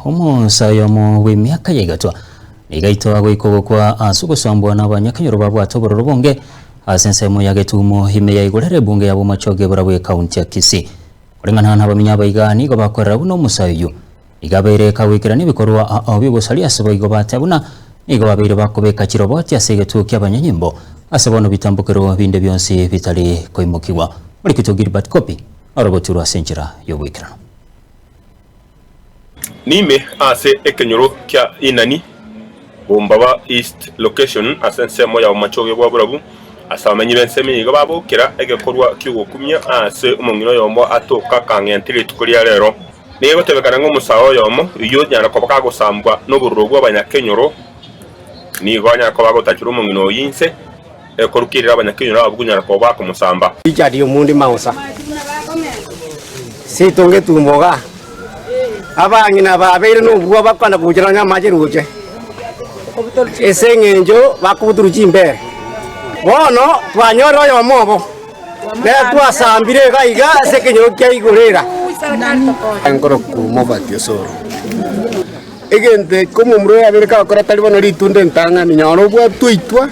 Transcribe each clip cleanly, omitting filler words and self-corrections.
umusayo mu w'imyaka yegatwa nigaitwa gwiko kwa asugusambwa n'abanyakenyoro babwato bororo bonge asensemo ya Getumo himeya igorere bunge yabo machoge burabwe county ya Kisii kurengana n'abamenya bayigani go bakorera buno musayo igabere kawikira nibikorwa abibosali asabo igo batabuna nigo babire bakobeka kiroboti asegetu ky'abanyanyimbo asabono bitambukiro binde byonsi bitali koimukirwa muri kito Gilbert Copy aroboturu asenjira yobwikira Nime ase ekenyoro kya inani Bombaba East location asensemo ya machoge bwa burabu asamenyi bensemi igo babukira egekorwa kyugukumya ase umungino yombo atoka kangentire tukuria rero nigo tebekana ngo musaho yomo iyo nyana ko bakagusambwa no bururugwa abanyakenyoro nigo nyana ko bagotachira umungino yinse ekorukirira abanyakenyoro abugunyana ko bakumusamba ijadi umundi mausa sitonge tumboga abangina babere n'ubwo bakwana kujiranya majeruje esengenjo bakubuturuji imbere bono twanyoro yo mobo ne twasambire gaiga sekenyo kyayigorera angoro kumobati soro egende komo mro abirika akora tali bono litunde ntanga nyoro bwa tuitwa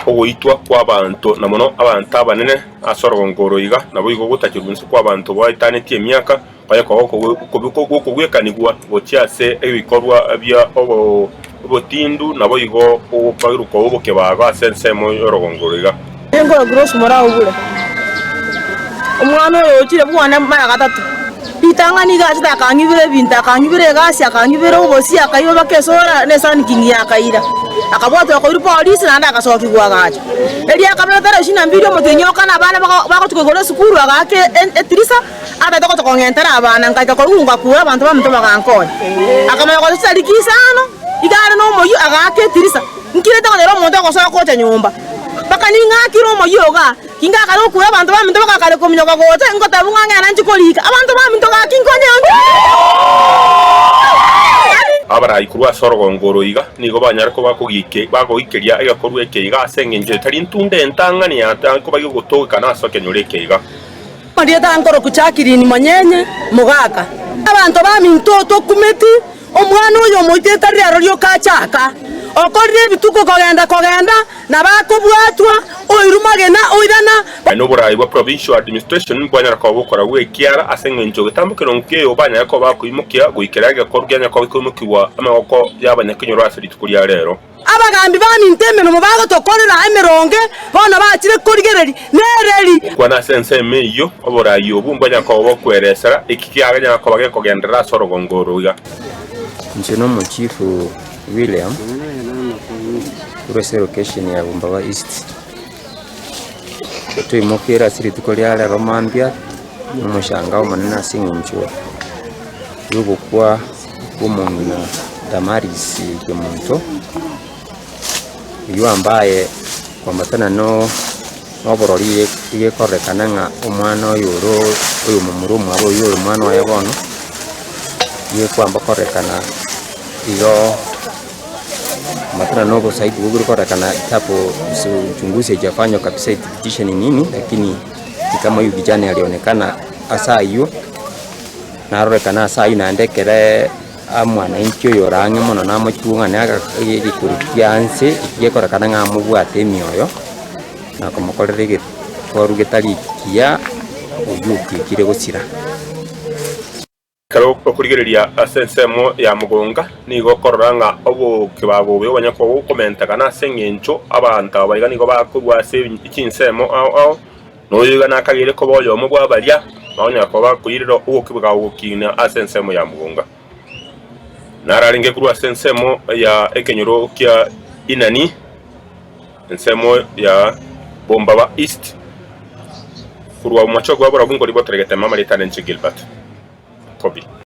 ogoitwa kwa abantu namono abantu abanene asorongoro iga nabo igo gutakirunse kwa abantu baitane emyaka baya ko gwekanigwa gochiase ebikorwa bya obotindu nabo igo oparuko oboke baga sensemo yorongoro iga ngo gross mora ubule umwana yokire bwana mara gatatu bitangani gazi takangibire binta kangibire gasi akangibire obosi akayo bakesora nesani kingi akaira akabwato ko police nanda akasokigwa gacho eli akametara shina mbiri mutenyoka na bana bakotukogora sukuru agake etrisa atatoko tokongentera abana ngaka ko unga kura abantu bamuto bagankora akamaya ko salikisano igana no moyo agake etrisa nkire takondero muntu ko soko ta nyumba bakani ngakiro moyo ga kinga karo kura abantu bamuto bakakale ko minyoka gote ngota bunganga nanchi kolika abantu bamuto gakinkonye abara ikurwa sorongoro iga nigo banyara ko bakugike bagogikeria igakorwe keiga asengenje tari ntunde ntangani yata ko bagigotoka nasokenyure keiga ndiye tankoro kuchakiri ni manyenye mugaka abantu bamintoto kumeti omwana uyo moiteta rero ryo kachaka okorire bituko kogenda na bakobwatwa oirumagena oirana no burayi wa provincial administration banyara ko bukora wekiara asengenje gitambukiro nkeyo banyara ko bakuimukia guikerage koruganya ko bikuimukiwa amako y'abanyakenyoro asiritukuria rero abagambi baminteme no mubago tokorera emironge bona bakire kurigereri nereri kwana sense meyo oburayi obumbanya ko bokweresera ikikiaganya ko bagekogendera sorogongoro ya Nchino Chifu William Kurese location ya Bombaba East tuimukira siritukuria rero mambia umushangao manena singinchwa yugo kwa umungina Damaris Gemonto yu ambaye kwambatana no borori yekorekana nga umwana yoro uyu mumurumu abo yoro umwana wa yabono ye kwamba korekana iyo matana nogo saidi uguru korekana tapo uchunguzi hajafanywa kabisa identification ni nini, lakini kama huyu kijana alionekana asa hiyo na rorekana asa hiyo naendekere amwana incho yorange mono namo chikunga naga ikurikianse yekorekana nga mubwate emyoyo na komokorere getari kia uyuki kire gusira karo okurigereria asensemo ya mugonga nigo koranga obo kibabobe banyako gukomenta kana sengencho abantu abayiga nigo bakubwase ikinsemo ao no yiga nakagire ko boyo mu bwabarya banya ko bakuyiriro uwo kibuga ukina asensemo ya mugonga nararinge kuru asensemo ya ekenyoro kya inani ensemo ya Bombaba East kurwa macho gwa bora bungo riboteregete mama litane Gilbert Copy.